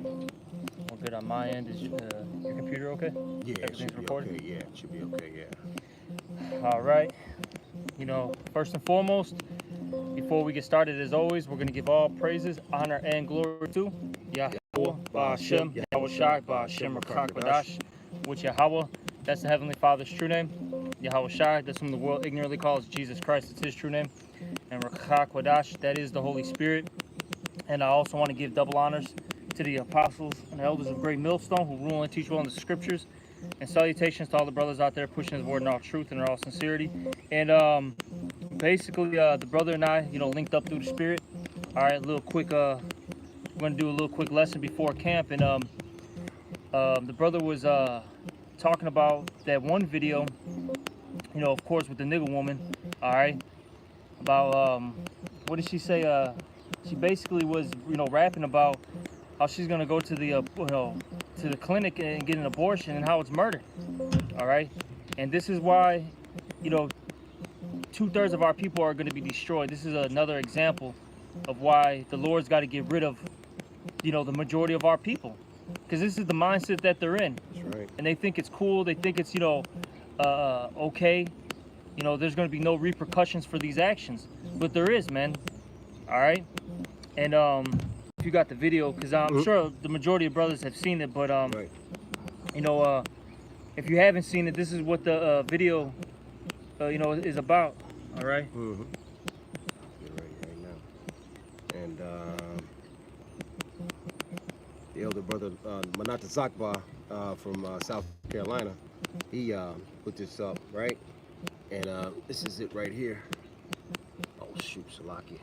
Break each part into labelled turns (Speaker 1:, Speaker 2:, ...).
Speaker 1: All good on my end. Is your computer okay?
Speaker 2: Yeah, it
Speaker 1: Everything's
Speaker 2: should be
Speaker 1: recorded?
Speaker 2: okay. Yeah, it should be okay. Yeah.
Speaker 1: All right. You know, first and foremost, before we get started, as always, we're going to give all praises, honor, and glory to Yahweh, Ba'ashem, Yahweh Shai, Ba'ashem, Rakakwadash, which Yahweh, that's the Heavenly Father's true name. Yahweh Shai, that's whom the world ignorantly calls Jesus Christ, it's his true name. And Rakakwadash, that is the Holy Spirit. And I also want to give double honors to the apostles and elders of Great Millstone who rule and teach well in the scriptures. And salutations to all the brothers out there pushing his word in all truth and in all sincerity. And basically, the brother and I, linked up through the Spirit. All right, a little quick, we're going to do a little quick lesson before camp. And the brother was talking about that one video, of course, with the nigga woman, all right, about, what did she say? She basically was, rapping about how she's going to go to the, to the clinic and get an abortion and how it's murder, all right? And this is why, 2/3 of our people are going to be destroyed. This is another example of why the Lord's got to get rid of, the majority of our people. Because this is the mindset that they're in.
Speaker 2: That's right.
Speaker 1: And they think it's cool. They think it's, okay. There's going to be no repercussions for these actions. But there is, man. All right? And if you got the video, because I'm sure the majority of brothers have seen it, but,
Speaker 2: Right.
Speaker 1: if you haven't seen it, this is what the video, is about. All right?
Speaker 2: Mm-hmm. Right now. And the elder brother, Manata Zakba from South Carolina, he put this up, right? And this is it right here. Oh, shoot, Salaki.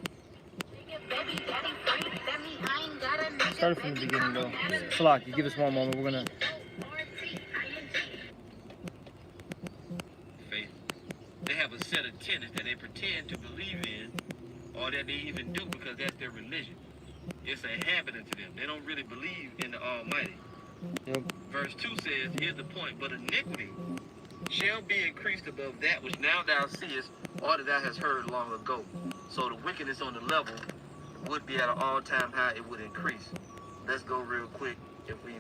Speaker 1: Started from the beginning, though. Salaki, give us one moment. We're going to...
Speaker 3: They have a set of tenets that they pretend to believe in, or that they even do because that's their religion. It's a habit to them. They don't really believe in the Almighty.
Speaker 1: Yep.
Speaker 3: Verse 2 says, here's the point, but iniquity shall be increased above that which now thou seest, or that thou hast heard long ago. So the wickedness on the level would be at an all-time high, it would increase. Let's go real quick, if we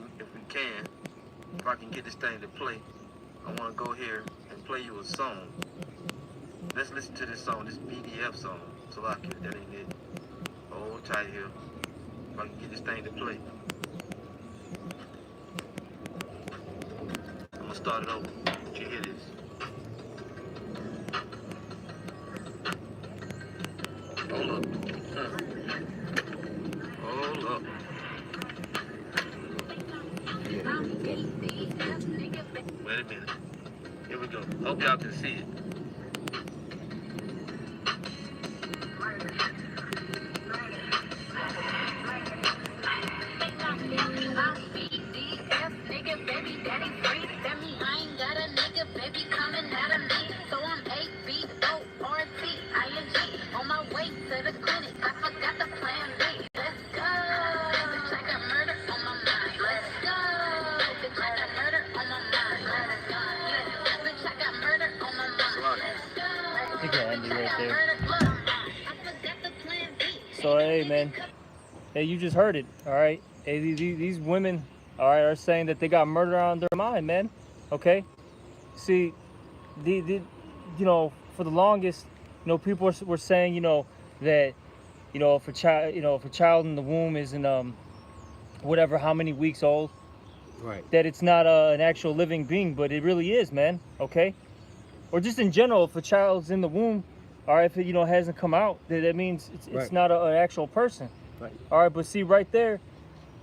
Speaker 3: can. If I can get this thing to play, I want to go here and play you a song. Let's listen to this song, this BDF song. Salaki, that ain't it. Hold tight here. If I can get this thing to play. I'm gonna start it over. Did you hear this? Hold up. Hold up. Wait a minute. Here we go. Hope y'all can see it.
Speaker 1: You can end it right there. So, hey, man. Hey, you just heard it, all right? Hey, these women, all right, are saying that they got murder on their mind, man. Okay? See, for the longest, people were saying, that, if a child in the womb isn't, whatever, how many weeks old,
Speaker 2: Right.
Speaker 1: that it's not an actual living being, but it really is, man. Okay? Or just in general, if a child's in the womb, all right, if it, hasn't come out, that means it's
Speaker 2: Right.
Speaker 1: not an actual person.
Speaker 2: Right.
Speaker 1: All right, but see, right there,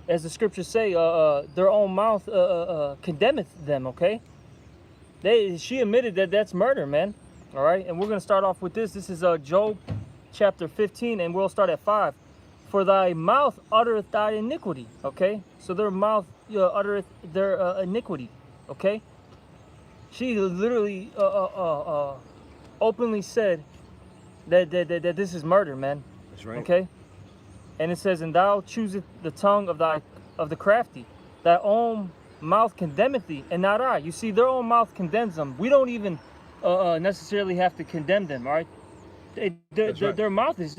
Speaker 1: as the scriptures say, their own mouth condemneth them, okay? She admitted that that's murder, man. All right, and we're going to start off with this. This is Job chapter 15, and we'll start at 5. For thy mouth uttereth thy iniquity, okay? So their mouth uttereth their iniquity, okay? She literally openly said that this is murder, man.
Speaker 2: That's right.
Speaker 1: Okay? And it says, and thou choosest the tongue of the crafty. Thy own mouth condemneth thee, and not I. You see, their own mouth condemns them. We don't even necessarily have to condemn them, all right? Their mouth is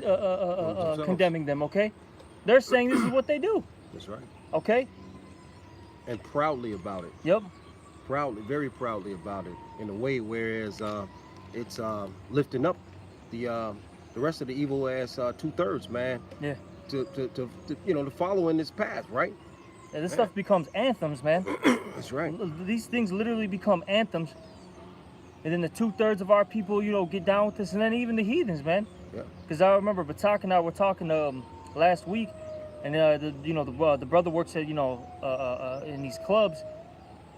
Speaker 1: condemning them, okay? They're saying this is what they do.
Speaker 2: That's right.
Speaker 1: Okay?
Speaker 2: And proudly about it.
Speaker 1: Yep.
Speaker 2: Proudly, very proudly about it. In a way, whereas it's lifting up the rest of the evil ass 2/3, man.
Speaker 1: Yeah.
Speaker 2: To to follow in this path, right?
Speaker 1: Yeah, this stuff becomes anthems, man.
Speaker 2: That's right.
Speaker 1: These things literally become anthems. And then the 2/3 of our people, get down with this, and then even the heathens, man.
Speaker 2: Yeah.
Speaker 1: Because I remember Batak and I were talking last week, and the brother works at in these clubs,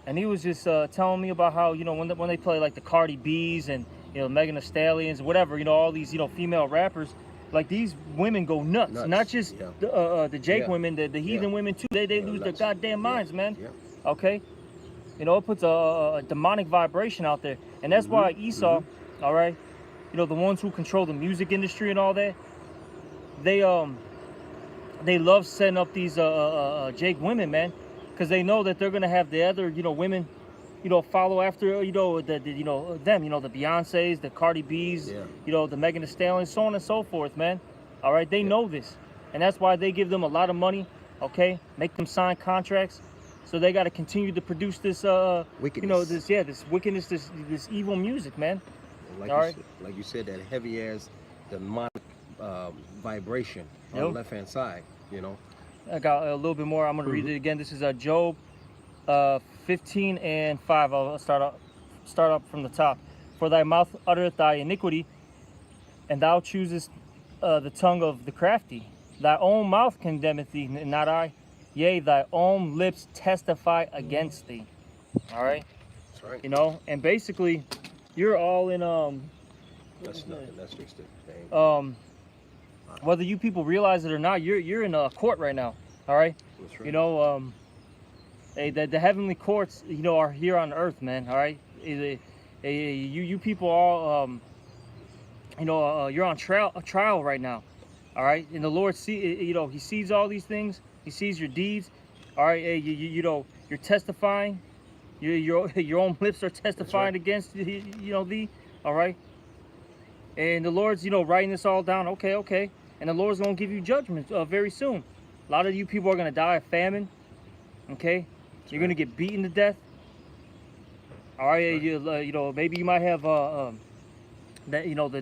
Speaker 1: and he was just telling me about how when they play like the Cardi B's and Megan Thee Stallions, whatever, all these female rappers, like these women go nuts. Not just the Jake women, the heathen women too. They lose their goddamn minds, man.
Speaker 2: Yeah.
Speaker 1: Okay. It puts a demonic vibration out there, and that's why Esau, all right, the ones who control the music industry and all that, they love setting up these Jake women, man, because they know that they're gonna have the other women, follow after them, the Beyoncés, the Cardi B's, the Megan Thee Stallions, so on and so forth, man. All right, they know this, and that's why they give them a lot of money, okay, make them sign contracts. So they got to continue to produce this,
Speaker 2: wickedness.
Speaker 1: this wickedness, this evil music, man.
Speaker 2: Like you said, that heavy ass demonic vibration on the left hand side.
Speaker 1: I got a little bit more. I'm gonna read it again. This is Job 15 and 5. I'll start up from the top. For thy mouth uttereth thy iniquity, and thou choosest the tongue of the crafty. Thy own mouth condemneth thee, not I. Yea, thy own lips testify against thee. All right.
Speaker 2: That's right.
Speaker 1: And basically, you're all in
Speaker 2: That's nothing. That's just a thing.
Speaker 1: Whether you people realize it or not, you're in a court right now. All right.
Speaker 2: That's right.
Speaker 1: The heavenly courts, are here on earth, man. All right. You people all, you're on trial right now. All right. And the Lord He sees all these things. He sees your deeds. All right, you're testifying. Your own lips are testifying against thee. All right. And the Lord's writing this all down. Okay. And the Lord's gonna give you judgment very soon. A lot of you people are gonna die of famine. Okay. You're gonna get beaten to death. All right. Maybe you might have the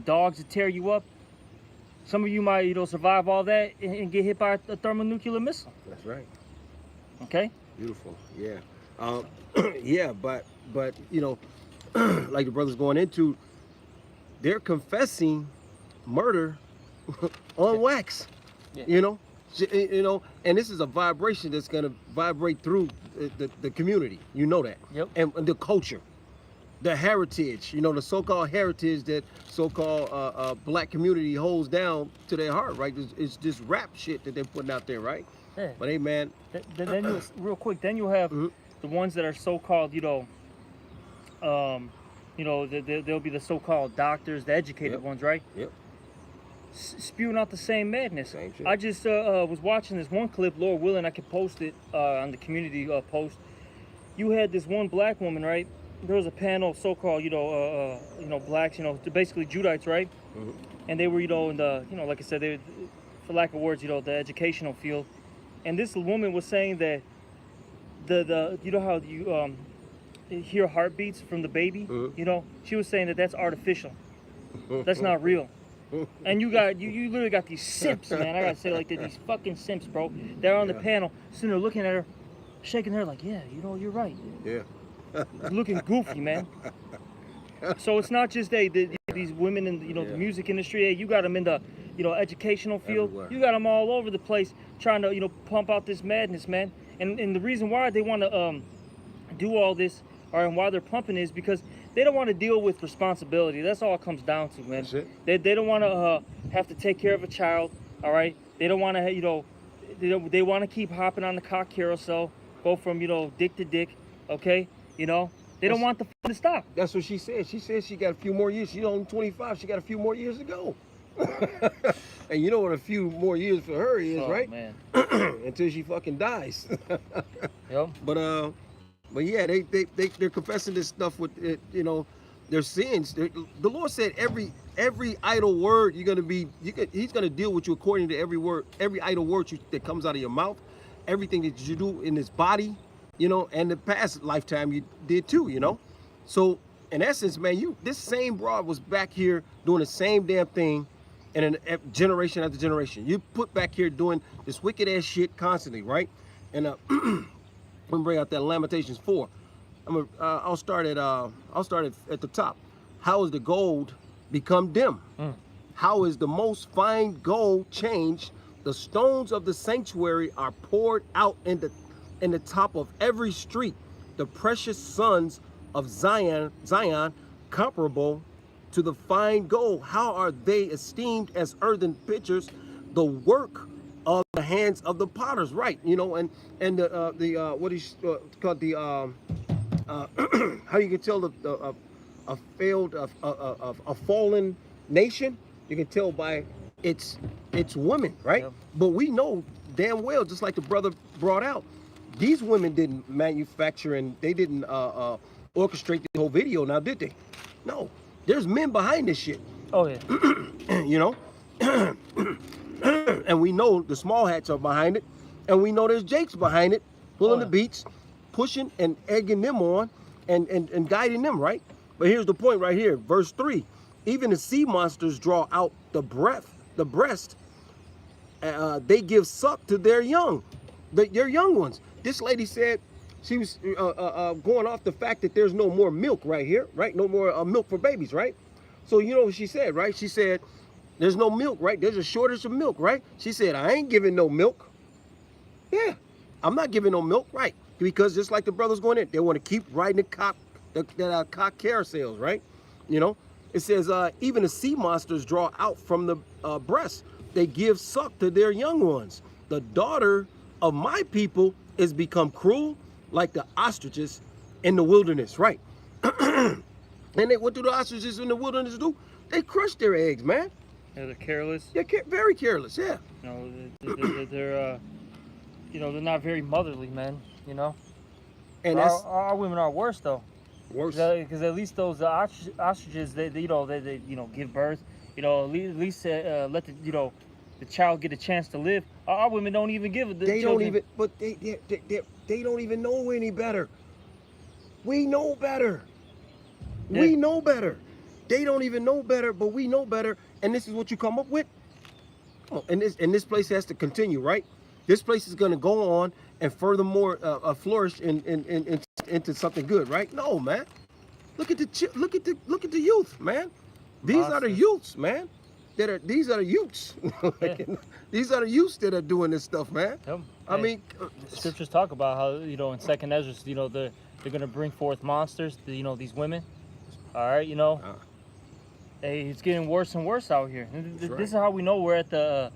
Speaker 1: dogs that tear you up. Some of you might, survive all that and get hit by a thermonuclear missile.
Speaker 2: That's right.
Speaker 1: Okay.
Speaker 2: Beautiful. Yeah. Yeah, but like the brother's going into, they're confessing murder on wax.
Speaker 1: Yeah.
Speaker 2: And this is a vibration that's gonna vibrate through the community. You know that.
Speaker 1: Yep.
Speaker 2: And the culture. The heritage, the so-called heritage that so-called black community holds down to their heart, right? It's this rap shit that they're putting out there, right?
Speaker 1: Yeah.
Speaker 2: But hey, man.
Speaker 1: Then real quick, then you have the ones that are so-called, they'll be the so-called doctors, the educated ones, right?
Speaker 2: Yep.
Speaker 1: Spewing out the same madness.
Speaker 2: Same shit.
Speaker 1: I just was watching this one clip, Lord willing, I could post it on the community post. You had this one black woman, right? There was a panel of so-called, blacks, basically Judites, right? And they were, in the, like I said, they, for lack of words, the educational field. And this woman was saying that the how you hear heartbeats from the baby, she was saying that that's artificial. That's not real. And you literally got these simps, man. I gotta say like that, these fucking simps, bro. They're on the panel, sitting there looking at her, shaking her like, yeah, you're right.
Speaker 2: Yeah.
Speaker 1: Looking goofy, man. So it's not just these women in the music industry. You got them in the educational field.
Speaker 2: Everywhere.
Speaker 1: You got them all over the place trying to pump out this madness, man. And the reason why they want to do all this, and why they're pumping is because they don't want to deal with responsibility. That's all it comes down to, man.
Speaker 2: That's it.
Speaker 1: They don't want to have to take care of a child. All right. They don't want to they want to keep hopping on the cock carousel, go from dick to dick. Okay. They don't want the to stop.
Speaker 2: That's what she said. She said she got a few more years. She's only 25. She got a few more years to go. And you know what a few more years for her is, right?
Speaker 1: Man.
Speaker 2: Until she fucking dies.
Speaker 1: Yep.
Speaker 2: But yeah, they're confessing this stuff with their sins. The Lord said every idle word He's gonna deal with you according to every idle word that comes out of your mouth. everything that you do in this body, you know, and the past lifetime you did too, you know. So in essence, man, this same broad was back here doing the same damn thing, and generation after generation. You put back here doing this wicked ass shit constantly, right? And I'm gonna bring out that Lamentations 4. I'll start at the top. How is the gold become dim? How is the most fine gold changed? The stones of the sanctuary are poured out in the top of every street. The precious sons of Zion, comparable to the fine gold. How are they esteemed as earthen pitchers, the work of the hands of the potters? Right, you know, and what is called the how you can tell a fallen nation? You can tell by its women, right? Yep. But we know damn well, just like the brother brought out, these women didn't manufacture and they didn't orchestrate the whole video, now did they? No, there's men behind this shit.
Speaker 1: Oh yeah.
Speaker 2: You know, and we know the small hats are behind it, and we know there's Jakes behind it, pulling the beats, pushing and egging them on, and guiding them, right? But here's the point right here, verse 3. Even the sea monsters draw out the breast. They give suck to their young, their young ones. This lady said she was going off the fact that there's no more milk right here, right? No more milk for babies, right? So you know what she said, right? She said, there's no milk, right? There's a shortage of milk, right? She said, I ain't giving no milk. Yeah, I'm not giving no milk, right? Because just like the brothers going in, they want to keep riding the cock carousels, right? You know, it says, even the sea monsters draw out from the breast. They give suck to their young ones. The daughter of my people is become cruel like the ostriches in the wilderness, right? And what do the ostriches in the wilderness do? They crush their eggs, man.
Speaker 1: Yeah, they're careless.
Speaker 2: They're very careless, yeah.
Speaker 1: You know, they're you know, they're not very motherly, man. You know. And our women are worse though.
Speaker 2: Worse.
Speaker 1: Because at least those ostriches, they you know give birth. You know, at least let the child get a chance to live. Our women don't even give it.
Speaker 2: They don't even. But they don't even know any better. We know better. Yeah. We know better. They don't even know better, but we know better. And this is what you come up with. Oh, and this place has to continue, right? This place is going to go on and furthermore flourish into something good, right? No, man. Look at the youth, man. These are the youths, man. These are the youths. These are the youths that are doing this stuff, man. Yep. I mean,
Speaker 1: scriptures talk about how, you know, in 2nd Ezra, you know, they're going to bring forth monsters, you know, these women. All right, you know. Hey, it's getting worse and worse out here. This is how we know we're at the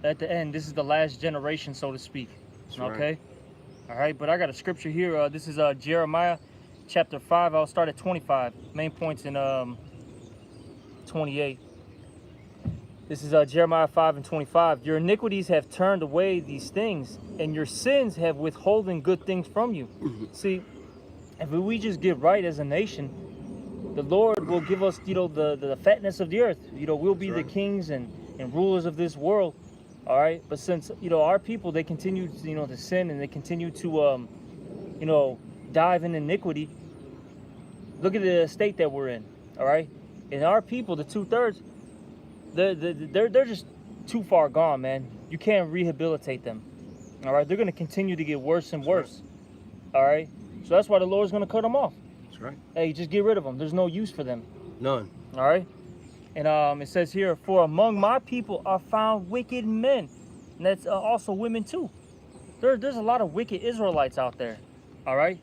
Speaker 1: end. This is the last generation, so to speak. That's okay. Right. All right, but I got a scripture here. This is Jeremiah chapter 5. I'll start at 25. Main points in 28. This is Jeremiah 5 and 25. Your iniquities have turned away these things, and your sins have withholden good things from you. See, if we just get right as a nation, the Lord will give us, you know, the fatness of the earth. You know, we'll be the kings and rulers of this world. All right, but since, you know, our people, they continue, you know, to sin, and they continue to, you know, dive in iniquity. Look at the state that we're in. All right, and our people, the 2/3, they're just too far gone, man. You can't rehabilitate them. All right, they're going to continue to get worse and worse. All right, so that's why the Lord's going to cut them off.
Speaker 2: That's right.
Speaker 1: Hey, just get rid of them. There's no use for them.
Speaker 2: None.
Speaker 1: All right. And it says here, for among my people are found wicked men. And that's also women too. There's a lot of wicked Israelites out there. All right.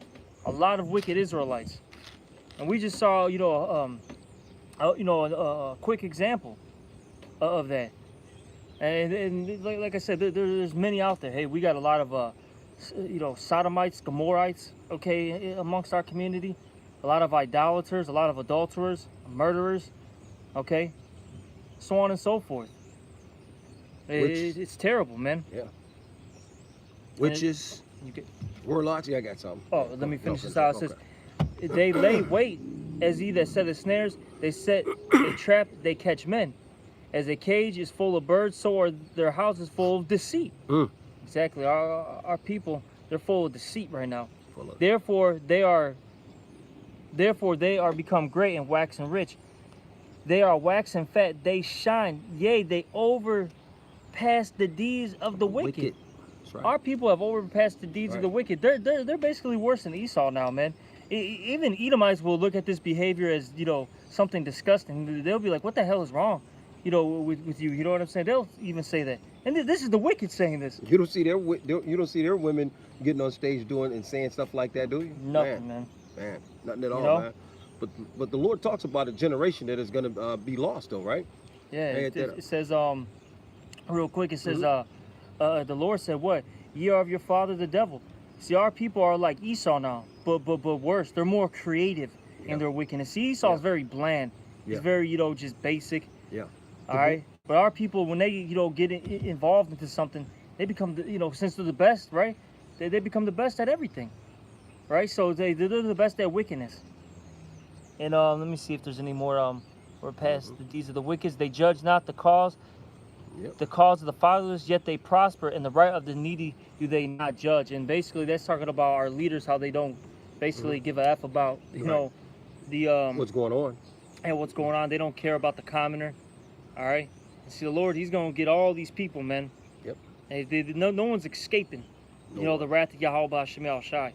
Speaker 1: A lot of wicked Israelites. And we just saw, you know, a quick example of that. And like I said, there's many out there. Hey, we got a lot of, you know, sodomites, Gomorrites, okay, amongst our community. A lot of idolaters, a lot of adulterers, murderers, okay, so on and so forth. It's terrible, man.
Speaker 2: Yeah. Witches, warlocks. Yeah, I got something.
Speaker 1: Oh, let me finish this out. It says, they lay wait as he that setteth snares. They set a trap. They catch men. As a cage is full of birds, so are their houses full of deceit. Exactly. Our people, they're full of deceit right now.
Speaker 2: Full of-
Speaker 1: Therefore they are become great and waxing rich. They are waxing fat. They shine. Yea, they overpass the deeds of the wicked.
Speaker 2: That's right.
Speaker 1: Our people have overpassed the deeds of
Speaker 2: Right.
Speaker 1: the wicked. They're basically worse than Esau now, man. Even Edomites will look at this behavior as, you know, something disgusting. They'll be like, what the hell is wrong, you know, with you? You know what I'm saying? They'll even say that. And this is the wicked saying this.
Speaker 2: You don't see their women getting on stage doing and saying stuff like that, do you?
Speaker 1: Nothing, man.
Speaker 2: Man, nothing at all,
Speaker 1: know?
Speaker 2: man. But the Lord talks about a generation that is going to be lost, though, right?
Speaker 1: Yeah,
Speaker 2: Hey,
Speaker 1: it says, real quick, it says,
Speaker 2: Mm-hmm.
Speaker 1: the Lord said, what? Ye are of your father the devil. See, our people are like Esau now, but worse. They're more creative
Speaker 2: Yeah.
Speaker 1: in their wickedness. See, Esau's
Speaker 2: Yeah.
Speaker 1: very bland. He's
Speaker 2: Yeah.
Speaker 1: very, you know, just basic.
Speaker 2: Yeah.
Speaker 1: All right. But our people, when they, you know, get involved into something, they become, you know, since they're the best, right? They become the best at everything, right? So they're the best at wickedness. And let me see if there's any more. We're past the deeds of the wicked. They judge not the cause,
Speaker 2: Yep.
Speaker 1: the cause of the fatherless, yet they prosper, and the right of the needy do they not judge. And basically, that's talking about our leaders, how they don't basically give a f about, you
Speaker 2: Right.
Speaker 1: know, the
Speaker 2: What's going on?
Speaker 1: and what's going on. They don't care about the commoner. All right. And see, the Lord, He's gonna get all these people, man.
Speaker 2: Yep.
Speaker 1: And no one's escaping.
Speaker 2: No
Speaker 1: you know,
Speaker 2: one.
Speaker 1: the wrath of Yahweh Shemel Shai.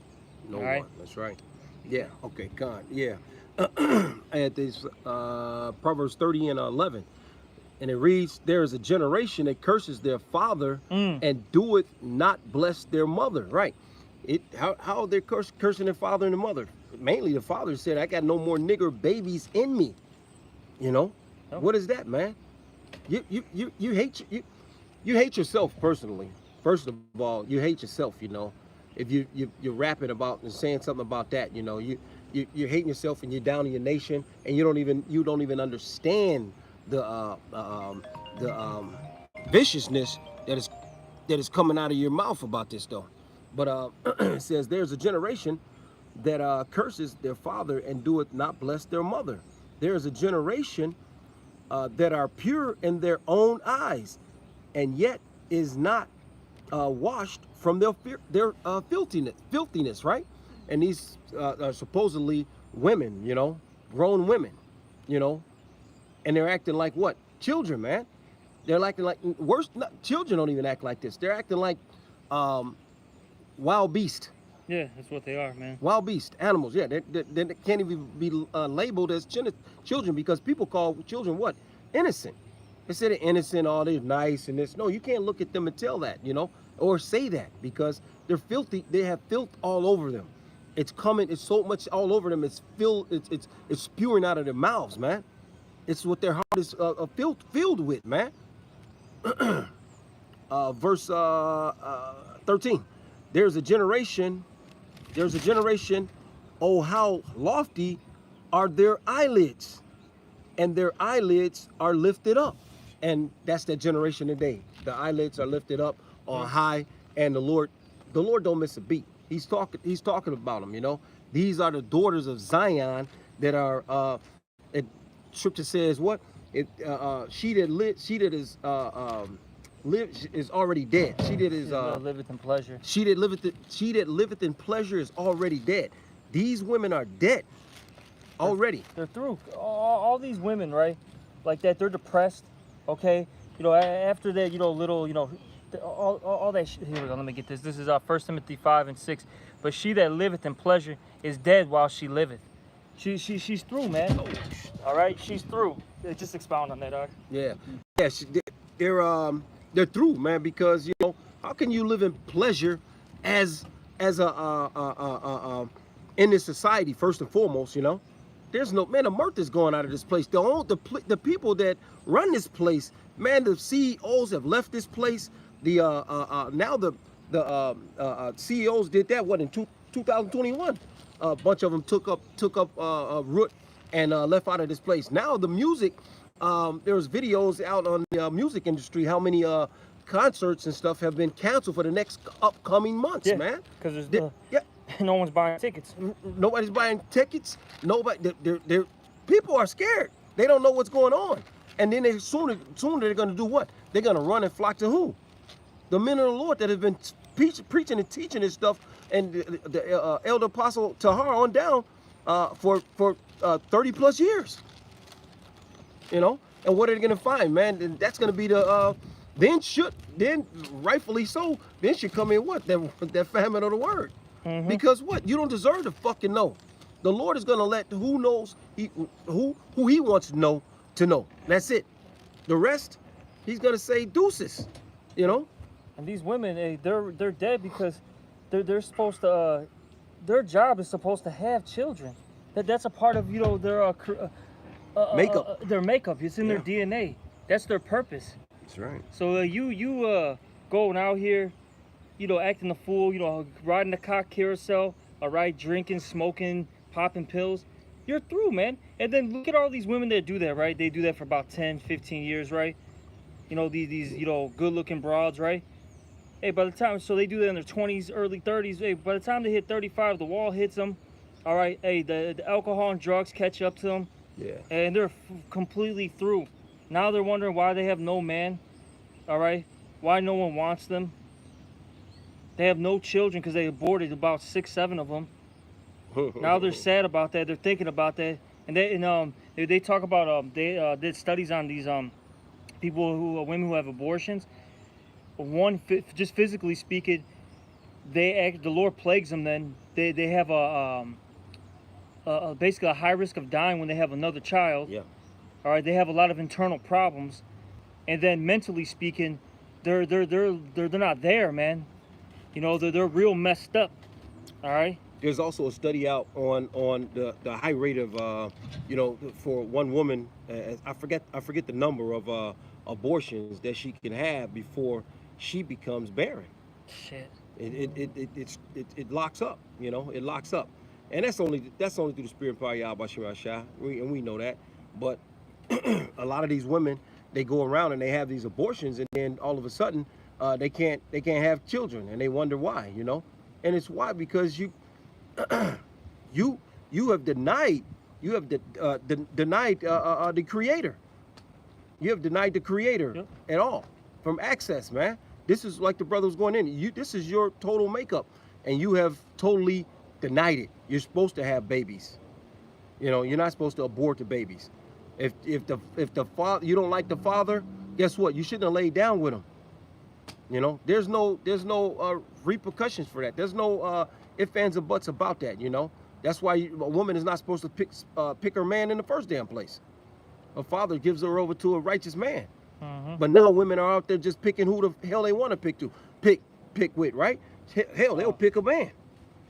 Speaker 2: No
Speaker 1: All right.
Speaker 2: one. That's right. Yeah. Okay. God. Yeah. At this Proverbs 30 and 11, and it reads, "There is a generation that curses their father and doeth not bless their mother." Right. How they're cursing their father and the mother? Mainly the father said, "I got no more nigger babies in me." You know,
Speaker 1: Yep.
Speaker 2: What is that, man? You hate yourself personally. First of all, you hate yourself. You know, if you're rapping about and saying something about that, you know, you're hating yourself and you're down in your nation, and you don't even understand the viciousness that is coming out of your mouth about this, though. But it says there's a generation that curses their father and doeth not bless their mother. There is a generation that are pure in their own eyes, and yet is not washed from their filthiness, right? And these are supposedly women, you know, grown women, you know, and they're acting like what? Children, man. They're acting like worse. Children don't even act like this. They're acting like wild beast.
Speaker 1: Yeah, that's what they are, man.
Speaker 2: Wild beast, animals. Yeah, they can't even be labeled as children, because people call children what? Innocent. Instead of innocent, oh, they're nice and this. No, you can't look at them and tell that, you know, or say that, because they're filthy. They have filth all over them. It's coming. It's so much all over them. It's spewing out of their mouths, man. It's what their heart is filled with, man. Verse 13. There's a generation, oh, how lofty are their eyelids, and their eyelids are lifted up. And that's that generation today. The eyelids are lifted up on high, and the Lord don't miss a beat. He's talking about them, you know. These are the daughters of Zion that are Scripture says what? She that is already dead. She that is
Speaker 1: liveth in pleasure.
Speaker 2: She that liveth in pleasure is already dead. These women are dead already.
Speaker 1: They're through. All these women, right? Like that, they're depressed. Okay, you know, after that, you know, little, you know, all that shit. Here we go. Let me get this. This is 1 Timothy 5 and 6. But she that liveth in pleasure is dead while she liveth. She's through, man. All right, she's through. Just expound on that, Doc.
Speaker 2: Yeah. They're through, man, because, you know, how can you live in pleasure as a in this society? First and foremost, you know, there's no, man, the mirth is going out of this place. The people that run this place, man, the CEOs have left this place. Now the CEOs did that what in 2021. A bunch of them took up root and left out of this place. Now the music, there's videos out on the music industry, how many concerts and stuff have been canceled for the next upcoming months,
Speaker 1: Yeah,
Speaker 2: man.
Speaker 1: because there's
Speaker 2: Yeah.
Speaker 1: no one's buying tickets.
Speaker 2: Nobody's buying tickets. Nobody. People are scared. They don't know what's going on. And then sooner they're going to do what? They're going to run and flock to who? the men of the Lord that have been preaching and teaching this stuff, and the elder apostle Tahar on down for 30 plus years. You know, and what are they gonna find, man? And that's gonna be the then rightfully so, then should come in what? That famine of the word. Because what? You don't deserve to fucking know. The Lord is gonna let who knows who he wants to know. That's it. The rest, he's gonna say deuces. You know?
Speaker 1: And these women, they're dead because they're supposed to their job is supposed to have children. That's a part of, you know, their
Speaker 2: Makeup.
Speaker 1: Their makeup. It's in their DNA. That's their purpose.
Speaker 2: That's right.
Speaker 1: So you going out here, you know, acting a fool, you know, riding the cock carousel, all right, drinking, smoking, popping pills, you're through, man. And then look at all these women that do that, right? They do that for about 10, 15 years, right? You know, these you know, good-looking broads, right? Hey, by the time, so they do that in their 20s, early 30s. Hey, by the time they hit 35, the wall hits them. All right, hey, the alcohol and drugs catch up to them.
Speaker 2: Yeah.
Speaker 1: And they're completely through. Now they're wondering why they have no man. All right, why no one wants them. They have no children because they aborted about 6, 7 of them. Now they're sad about that. They're thinking about that, and they talk about they did studies on these people women who have abortions. One, just physically speaking, the Lord plagues them. Then they have basically a high risk of dying when they have another child.
Speaker 2: Yeah.
Speaker 1: All right, they have a lot of internal problems, and then mentally speaking, they're not there, man. You know, they're real messed up. All right.
Speaker 2: There's also a study out on the high rate of you know, for one woman, I forget the number of abortions that she can have before she becomes barren.
Speaker 1: Shit.
Speaker 2: It locks up, you know, it locks up, and that's only through the spirit and power of Yahweh Shai, and we know that. But a lot of these women, they go around and they have these abortions, and then all of a sudden they can't have children, and they wonder why, you know. And it's why, because you have denied the creator. You have denied the creator at all from access, man. This is like the brother was going in. This is your total makeup, and you have totally denied it. You're supposed to have babies. You know, you're not supposed to abort the babies. If the father, you don't like the father, guess what? You shouldn't have laid down with him. You know, there's no repercussions for that. There's no ifs, ands, or buts about that. You know, that's why a woman is not supposed to pick her man in the first damn place. Her father gives her over to a righteous man. But now women are out there just picking who the hell they want to pick with, right? Hell, they'll pick a man.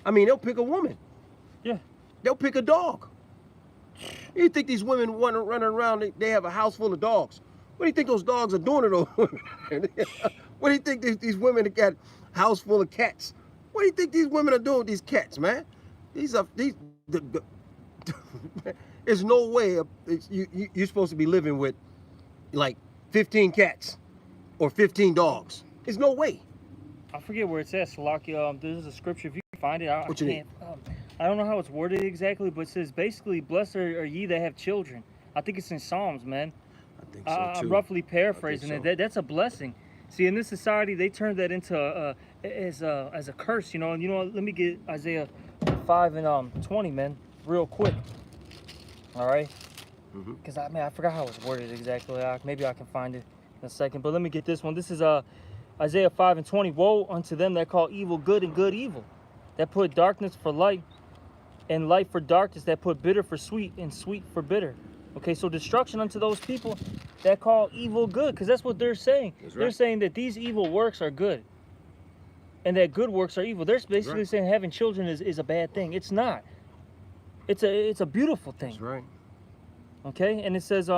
Speaker 2: I mean, they'll pick a woman.
Speaker 1: Yeah.
Speaker 2: They'll pick a dog. You think these women running around, they have a house full of dogs? What do you think those dogs are doing to those women? What do you think these women that got a house full of cats? What do you think these women are doing with these cats, man? There's no way you're supposed to be living with like 15 cats or 15 dogs. There's no way.
Speaker 1: I forget where it's at, Salaki. There's a scripture, if you can find it. I don't know how it's worded exactly, but it says basically, blessed are ye that have children. I think it's in Psalms, man.
Speaker 2: I think so too.
Speaker 1: I'm roughly paraphrasing
Speaker 2: so.
Speaker 1: it. That's a blessing. See, in this society, they turned that into as a curse, you know. And you know what? Let me get Isaiah 5 and 20, man, real quick. All right. Because I forgot how it's worded exactly. Maybe I can find it in a second. But let me get this one. This is Isaiah 5 and 20. Woe unto them that call evil good and good evil, that put darkness for light and light for darkness, that put bitter for sweet and sweet for bitter. Okay, so destruction unto those people that call evil good, because that's what they're saying. That's right. They're saying that these evil works are good and that good works are evil. They're basically saying having children is a bad thing. It's not. It's a beautiful thing.
Speaker 2: That's right.
Speaker 1: Okay, and it says,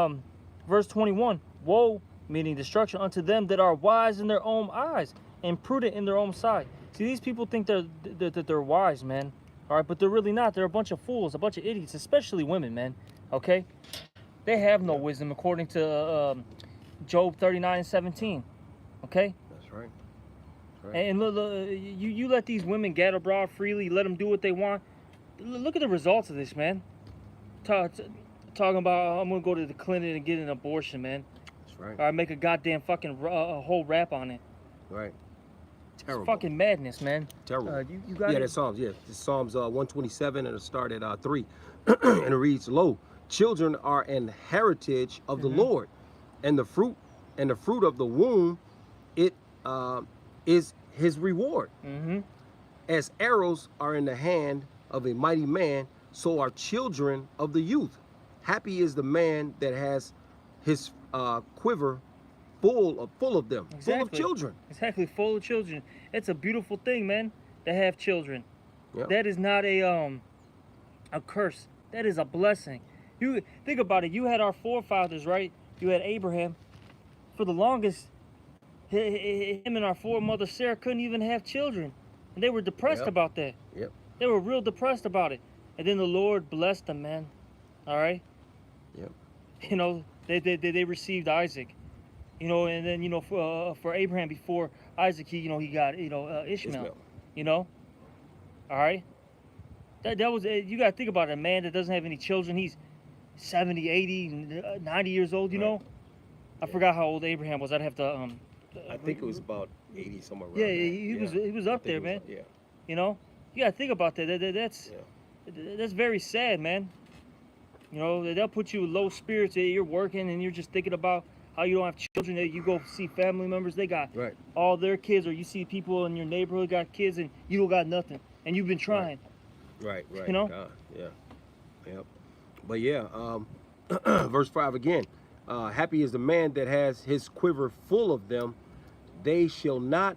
Speaker 1: verse 21, woe, meaning destruction, unto them that are wise in their own eyes and prudent in their own sight. See, these people think they're wise, man. All right, but they're really not. They're a bunch of fools, a bunch of idiots, especially women, man. Okay, they have no wisdom, according to Job 39 and 17. Okay.
Speaker 2: That's right. That's right.
Speaker 1: And look, you let these women get abroad freely, let them do what they want. Look at the results of this, man. Talking about I'm gonna go to the clinic and get an abortion, man.
Speaker 2: That's right.
Speaker 1: All right, make a goddamn fucking whole rap on it.
Speaker 2: Right. Terrible.
Speaker 1: It's fucking madness, man.
Speaker 2: Terrible.
Speaker 1: You got
Speaker 2: Yeah,
Speaker 1: it?
Speaker 2: that's Psalms. Yeah, it's Psalms 127, and it start at 3, and it reads, "Lo, children are an heritage of the Lord, and the fruit of the womb, it is His reward. As arrows are in the hand of a mighty man, so are children of the youth. Happy is the man that has his quiver full of them, full of children."
Speaker 1: Exactly, full of children. It's a beautiful thing, man, to have children.
Speaker 2: Yeah.
Speaker 1: That is not a curse. That is a blessing. You think about it. You had our forefathers, right? You had Abraham. For the longest, him and our foremother Sarah couldn't even have children, and they were depressed about that.
Speaker 2: Yep.
Speaker 1: They were real depressed about it, and then the Lord blessed them, man. All right.
Speaker 2: Yep.
Speaker 1: You know, they received Isaac. You know, and then, you know, for Abraham, before Isaac, he got, Ishmael. You know, all right. That was, you got to think about it. A man that doesn't have any children, he's 70, 80, 90 years old. You know, I forgot how old Abraham was. I'd have to.
Speaker 2: I think it was about 80 somewhere around
Speaker 1: Yeah,
Speaker 2: there.
Speaker 1: he was up there, man.
Speaker 2: Yeah.
Speaker 1: You know, you got to think about that. That's very sad, man. You know, they'll put you with low spirits. You're working and you're just thinking about how you don't have children. You go see family members, they got all their kids, or you see people in your neighborhood got kids and you don't got nothing, and you've been trying.
Speaker 2: Right.
Speaker 1: You know?
Speaker 2: God, yeah. Yep. But yeah, verse 5 again. Happy is the man that has his quiver full of them. They shall not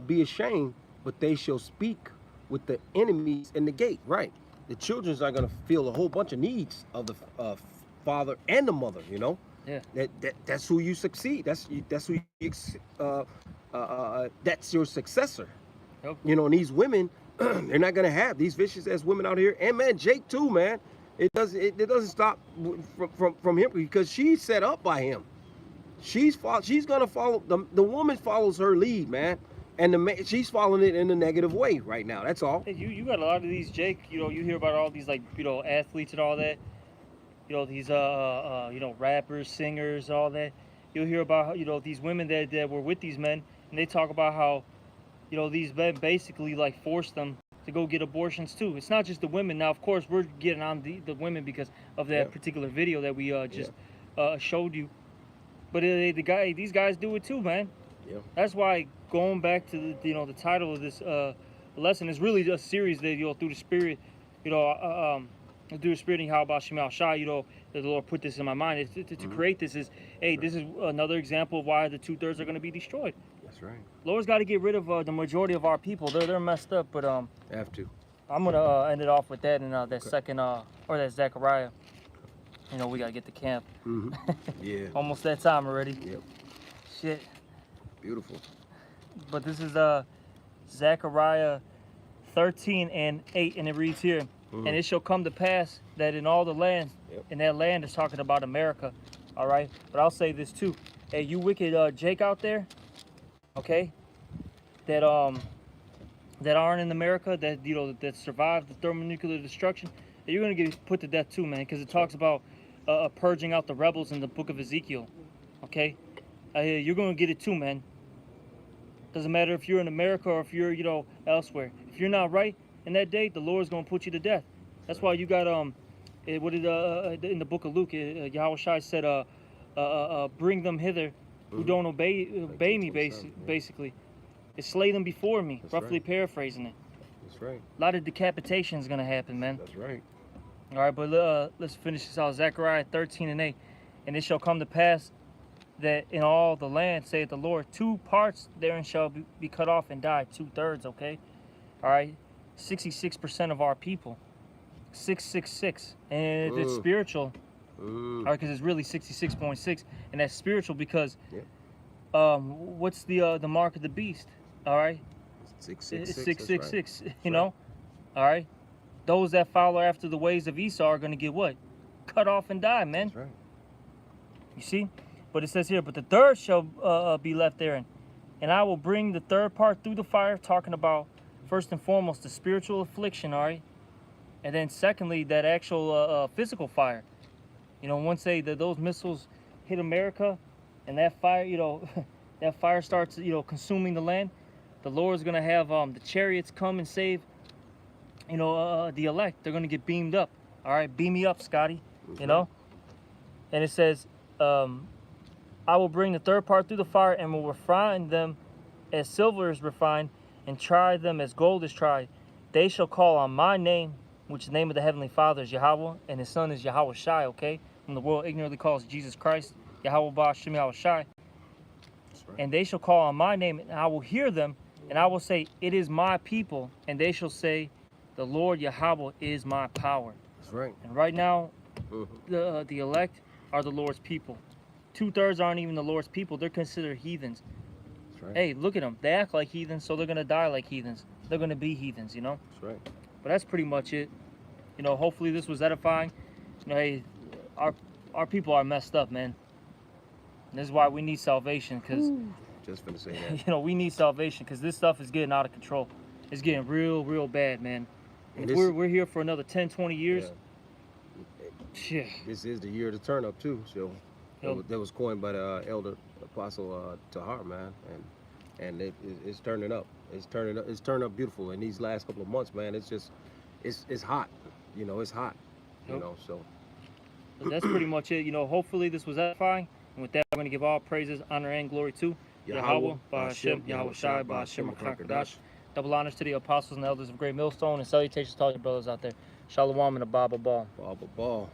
Speaker 2: be ashamed, but they shall speak with the enemies in the gate. Right. The children's are going to feel a whole bunch of needs of the father and the mother, you know?
Speaker 1: Yeah.
Speaker 2: That's who you succeed. That's who you, that's your successor.
Speaker 1: Yep.
Speaker 2: You know, and these women, they're not gonna have these vicious ass women out here. And man, Jake too, man. It doesn't stop from him, because she's set up by him. She's gonna follow the woman follows her lead, man. And she's following it in a negative way right now. That's all.
Speaker 1: Hey, you got a lot of these, Jake. You know, you hear about all these, like, you know, athletes and all that. You know, these you know, rappers, singers, all that. You'll hear about, you know, these women that were with these men, and they talk about how, you know, these men basically like forced them to go get abortions too. It's not just the women. Now, of course, we're getting on the women because of that particular video that we just showed you. But these guys do it too, man.
Speaker 2: Yeah.
Speaker 1: That's why going back to the title of this lesson is really a series that, you know, through the Spirit, you know, through the Spirit and how about Shemal Shai, you know, that the Lord put this in my mind to create this is, hey, this is another example of why the 2/3 are going to be destroyed.
Speaker 2: That's right.
Speaker 1: Lord's got to get rid of the majority of our people. They're messed up, but
Speaker 2: Have to.
Speaker 1: I'm gonna end it off with that and that second or that Zechariah. You know, we gotta get to camp.
Speaker 2: Yeah.
Speaker 1: Almost that time already.
Speaker 2: Yep.
Speaker 1: Shit.
Speaker 2: Beautiful.
Speaker 1: But this is Zechariah 13:8, and it reads here, and it shall come to pass that in all the lands, and that land is talking about America, all right? But I'll say this too. Hey, you wicked Jake out there, okay? That aren't in America, that, you know, that survived the thermonuclear destruction, you're gonna get put to death too, man, because it talks about purging out the rebels in the book of Ezekiel, okay? You're gonna get it too, man. Doesn't matter if you're in America or if you're, you know, elsewhere. If you're not right in that day, the Lord's gonna put you to death. That's why you got what did in the book of Luke, Yahweh Shai said, bring them hither who don't obey me, basically. Slay them before me, roughly paraphrasing it.
Speaker 2: That's right.
Speaker 1: A lot of decapitation is gonna happen, man.
Speaker 2: That's right.
Speaker 1: All right, but let's finish this out. Zechariah 13:8, and it shall come to pass that in all the land, saith the Lord, 2 parts therein shall be cut off and die, 2/3. Okay, all right, 66% of our people, 666, and it's spiritual. All right, because it's really 66.6, and that's spiritual because what's the mark of the beast? All right,
Speaker 2: 666.
Speaker 1: 666. You know, all right. Those that follow after the ways of Esau are going to get what? Cut off and die, man.
Speaker 2: That's right.
Speaker 1: You see? But it says here, but the third shall be left therein. And I will bring the third part through the fire, talking about, first and foremost, the spiritual affliction, all right? And then secondly, that actual physical fire. You know, once those missiles hit America and that fire, you know, that fire starts, you know, consuming the land, the Lord's gonna have the chariots come and save, the elect. They're gonna get beamed up. All right, beam me up, Scotty.
Speaker 2: Mhm.
Speaker 1: You know. And it says, I will bring the third part through the fire and will refine them as silver is refined, and try them as gold is tried. They shall call on my name, which the name of the heavenly Father is Yahweh, and his son is Yahweh Shai. Okay, when the world ignorantly calls Jesus Christ Yahweh Ba'Shem Yahweh Shai.
Speaker 2: That's right.
Speaker 1: And they shall call on my name, and I will hear them, and I will say, it is my people. And they shall say, the Lord Yahweh is my power.
Speaker 2: That's right.
Speaker 1: And right now,
Speaker 2: Mhm.
Speaker 1: the elect are the Lord's people. 2/3 aren't even the Lord's people. They're considered heathens.
Speaker 2: That's right.
Speaker 1: Hey, look at them. They act like heathens, so they're going to die like heathens. They're going to be heathens, you know?
Speaker 2: That's right.
Speaker 1: But that's pretty much it. Hopefully this was edifying. Hey, our people are messed up, man. And this is why we need salvation, because
Speaker 2: Just finna say that.
Speaker 1: we need salvation, because this stuff is getting out of control. It's getting real, real bad, man. And
Speaker 2: And
Speaker 1: if
Speaker 2: this-
Speaker 1: we're here for another 10, 20 years,
Speaker 2: Yeah.
Speaker 1: shit.
Speaker 2: This is the year to turn up too. So that was coined by the elder apostle Tahar, man, and it's turning up. It's turning up. It's turned up beautiful in these last couple of months, man. It's just it's hot. It's hot.
Speaker 1: Yep.
Speaker 2: So
Speaker 1: But that's pretty much it. Hopefully this was edifying. And with that, I'm going to give all praises, honor, and glory to Yahweh, Ba'Shem, Yahweh Shai, Ba'Shem, Rakakadash. Double honors to the apostles and elders of Great Millstone, and salutations to all your brothers out there. Shalom and a Baba Ball.
Speaker 2: ball.